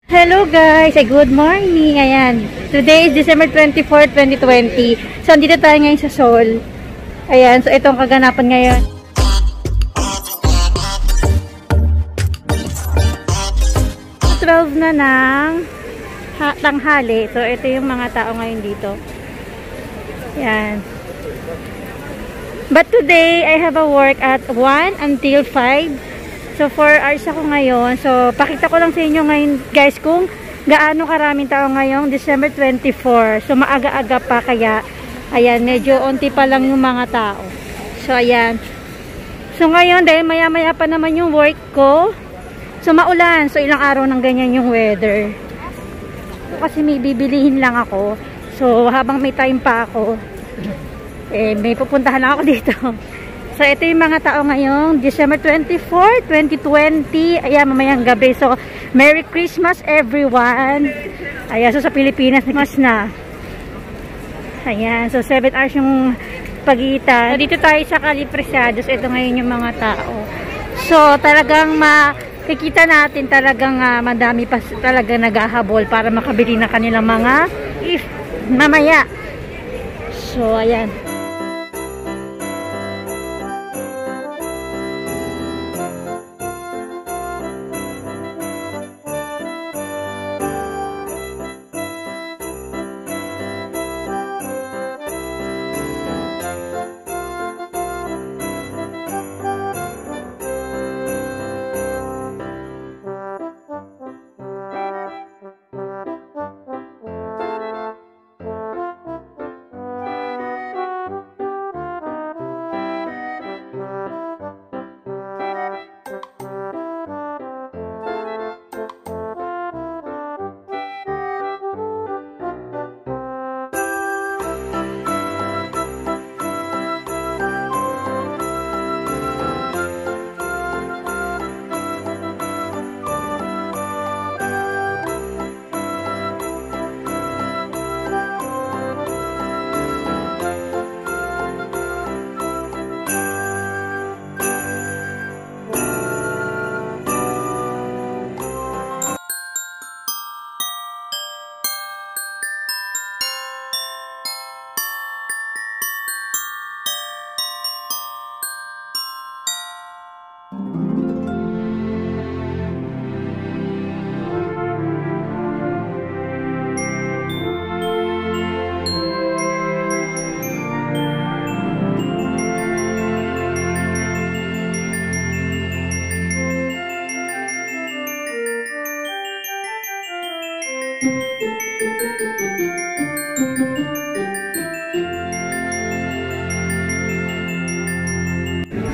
Hello guys! Good morning! Ayan. Today is December 24, 2020. So, andito tayo ngayon sa Seoul. Ayan. So, itong kaganapan ngayon. So, 12 na ng tanghali. So, ito yung mga tao ngayon dito. Ayan. But today, I have a work at 1 until 5. So, 4 hours ako ngayon. So, pakita ko lang sa inyo ngayon, guys, kung gaano karaming tao ngayong December 24. So, maaga-aga pa, kaya, ayan, medyo onti pa lang yung mga tao. So, ayan. So, ngayon, dahil maya-maya pa naman yung work ko. So, maulan. So, ilang araw nang ganyan yung weather. So, kasi may bibilihin lang ako. So, habang may time pa ako, may pupuntahan lang ako dito. So, ito yung mga tao ngayong December 24, 2020. Ayan, mamayang gabi. So, Merry Christmas everyone. Ayan, so sa Pilipinas, mas na. Ayan, so 7 hours yung pagitan. So, dito tayo sa Calipresados. Ito ngayon yung mga tao. So, talagang makikita natin talagang madami pa talaga naghahabol para makabili na kanilang mga mamaya. So, ayan.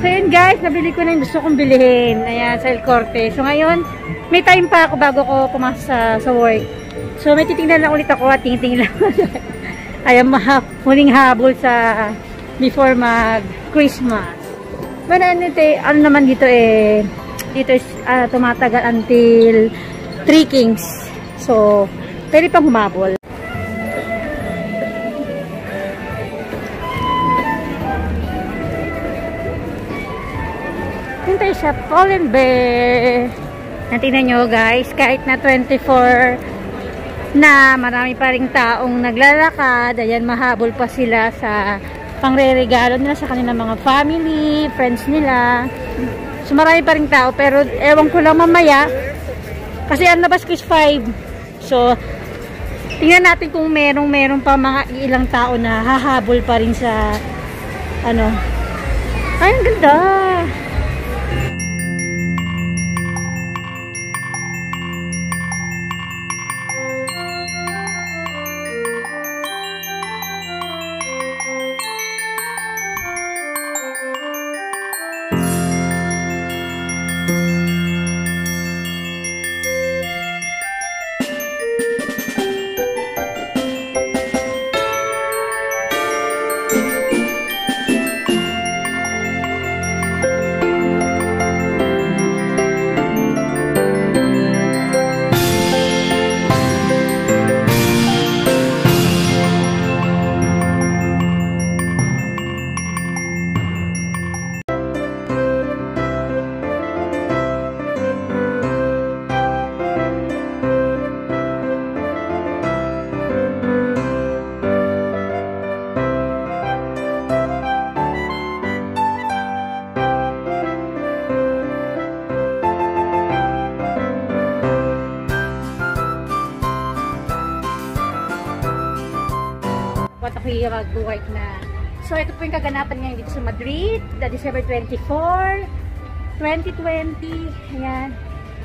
So yun guys, nabili ko na yung gusto kong bilihin. Ayan, sa El Corte. So ngayon, may time pa ako bago ko pumasok sa work. So may titingnan lang ulit ako at tingin lang. Ayan, muling habol sa before mag-Christmas. But ano naman dito dito is tumatagal until 3 Kings. So, pwede pang humabol. Tayo sa Pull&Bear. Tingnan nyo guys, kahit na 24 na marami pa ring taong naglalakad, ayan, mahabol pa sila sa pangre-regalo nila sa kanilang mga family, friends nila. So marami pa ring tao, pero ewan ko lang mamaya kasi ang labas ko is 5. So tingnan natin kung merong pa mga ilang tao na hahabol pa rin sa ano. Ay, ang ganda. ako'y mag-work na. So, ito po yung kaganapan ngayon dito sa Madrid, the December 24, 2020. Ayan.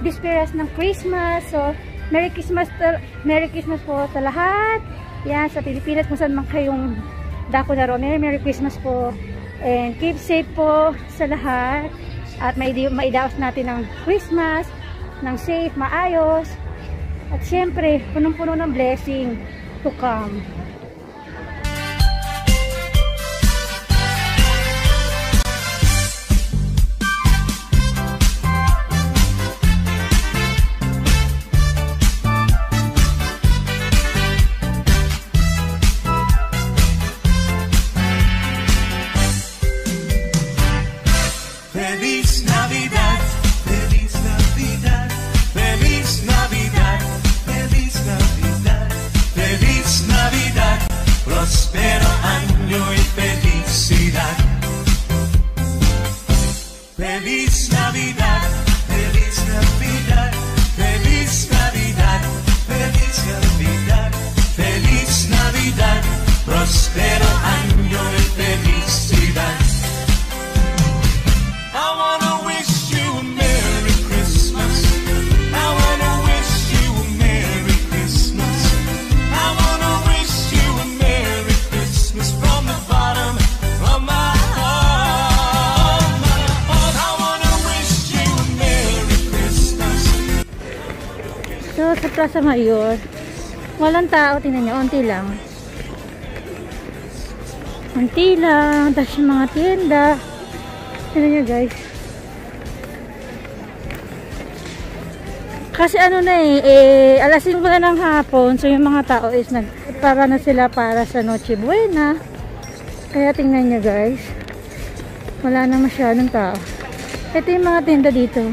Disperas ng Christmas. So, Merry Christmas po sa lahat. Ayan, sa Pilipinas, kung saan man kayong dako na ron. Merry Christmas po. And keep safe po sa lahat. At maidaos natin ng Christmas, ng safe, maayos. At syempre, punong-puno ng blessing to come. Feliz Navidad, Feliz Navidad, Feliz Navidad, Feliz Navidad, Feliz Navidad, próspero año y felicidad. Feliz Navidad, Feliz Navidad, Feliz Navidad, Feliz Navidad, Feliz Navidad, próspero año y felicidad. I wanna wish you a Merry Christmas. I wanna wish you a Merry Christmas. I wanna wish you a Merry Christmas from the bottom of my heart. I wanna wish you a Merry Christmas. So, sa Plaza Mayor, walang tao. Tingnan nyo, unti lang. Unti lang. Tapos yung mga tienda. Tignan nyo guys. Kasi ano na alas 5 na ng hapon. So yung mga tao is para na sila para sa Noche Buena. Kaya tingnan nyo guys. Wala na masyadong tao. Ito yung mga tinda dito.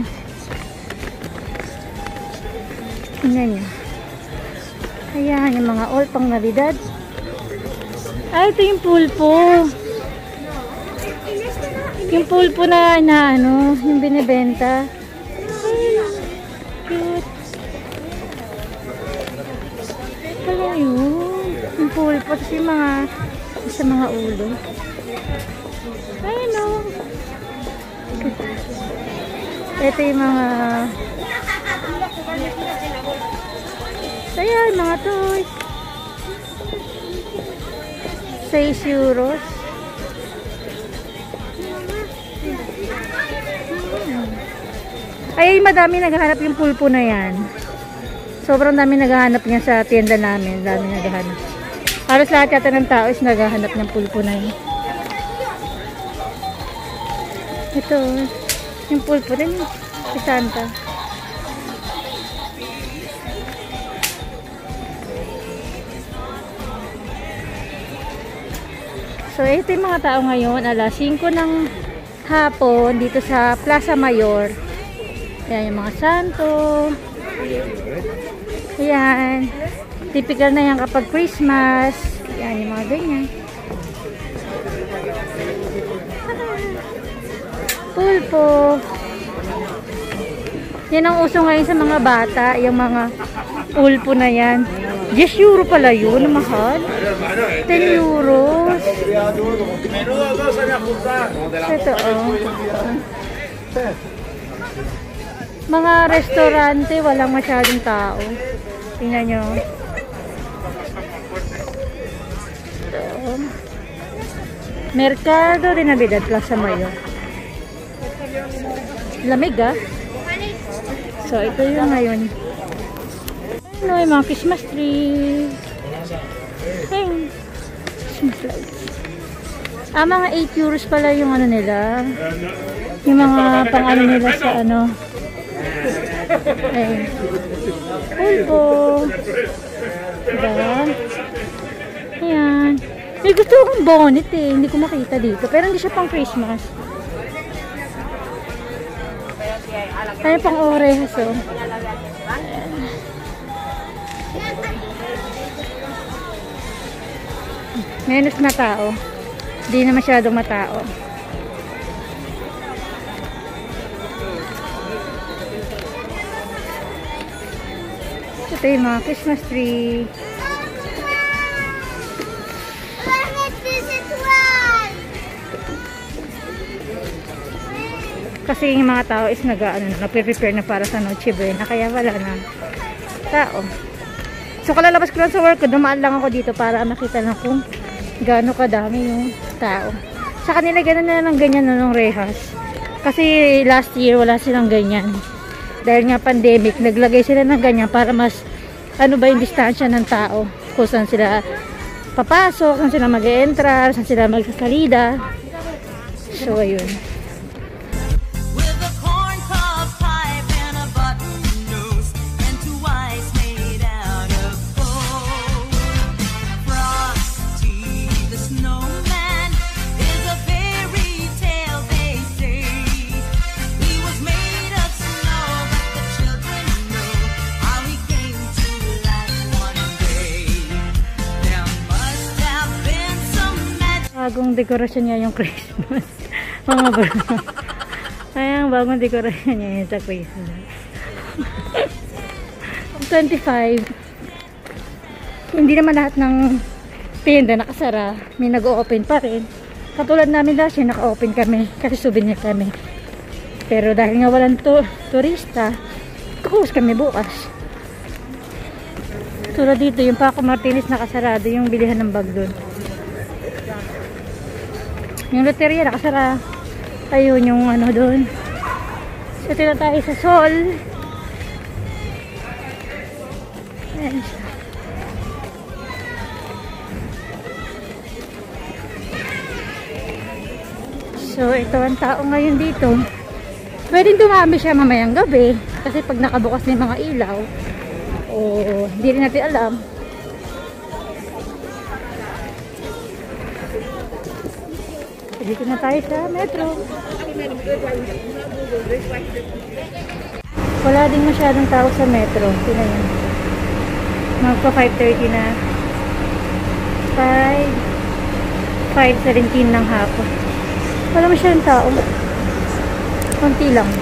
Tingnan nyo. Ayan yung mga all pang Navidad. Ay, ito yung pulpo. Yung pulpo na ano, yung binibenta. Cute. Wala yun. Yung pulpo. Tapos yung mga sa mga ulo. Ayun o. Ito yung mga ayan, mga toys. 6 euros. Ay, madami naghahanap yung pulpo na yan. Sobrang dami naghahanap niya sa tienda namin. Dami naghahanap. Halos lahat yata ng tao is naghahanap ng pulpo na yan. Ito, yung pulpo din. Si Santa. So, ito yung mga tao ngayon. Alas 5 ng hapon dito sa Plaza Mayor. Ayan yung mga santo. Ayan. Typical na yan kapag Christmas. Ayan yung mga ganyan. Pulpo. Yan ang uso ngayon sa mga bata. Yung mga pulpo na yan. 10 euro pala yun. Mahal. 10 euros. Ito oh. Mga restaurante, walang masyadong tao. Tingnan nyo. Ito. Mercado de Navidad, Plaza Mayor. Lamig ah. So, ito yung ngayon. Ano, yung mga Christmas tree. Ayun. Christmas lights. Ah, mga 8 euros pala yung ano nila. Yung mga pang ano nila sa ano. Ayun. Pulpo. Diba? Ayan. May gusto akong bonnet eh. Hindi ko makita dito. Pero hindi siya pang Christmas. Ayan pang orehas oh. Ayan. Menos na tao. Hindi na masyadong matao. Ito yung mga Christmas tree. Kasi yung mga tao is nagpe-prepare na para sa Noche Buena. Kaya wala na tao. So kalalabas ko lang sa work ko, dumaan lang ako dito para makita lang kung gaano kadami yung tao. Sa kanila ganun na ng ganyan nung rehas. Kasi last year wala silang ganyan. Dahil nga pandemic, naglagay sila ng ganyan para mas yung distansya ng tao. Kung saan sila papasok, saan sila mag-e-entra, saan sila magsasalida. So ayun. With a corncob pipe and a button nose and two eyes made out of gold. Frosty the snowman is a fairy tale, they say. He was made of snow, but the children know how he came to life one day. There must have been some magic. Bagong dekorasyon niya yung Christmas. Mga bro. Ayan, bagong dekorasyon niya yun sa Christmas. 25. Hindi naman lahat ng tinda nakasara. May nag-o-open pa rin. Katulad namin last year, naka-open kami. Kasi souvenir kami. Pero dahil nga walang turista, close kami bukas. Tulad dito, yung Paco Martinez nakasarado, yung bilihan ng bag doon. Yung loteria nakasara. Ayun yung doon. So, tila tayo sa Sol. Ayan siya. So, ito ang tao ngayon dito. Pwedeng dumami siya mamayang gabi. Kasi pag nakabukas na yung mga ilaw, hindi rin natin alam. Dito na tayo sa metro. Wala din masyadong tao sa metro. Tingnan yan. Magpa 5:30 na. 5:17 ng hapon. Wala masyadong tao. Konti lang.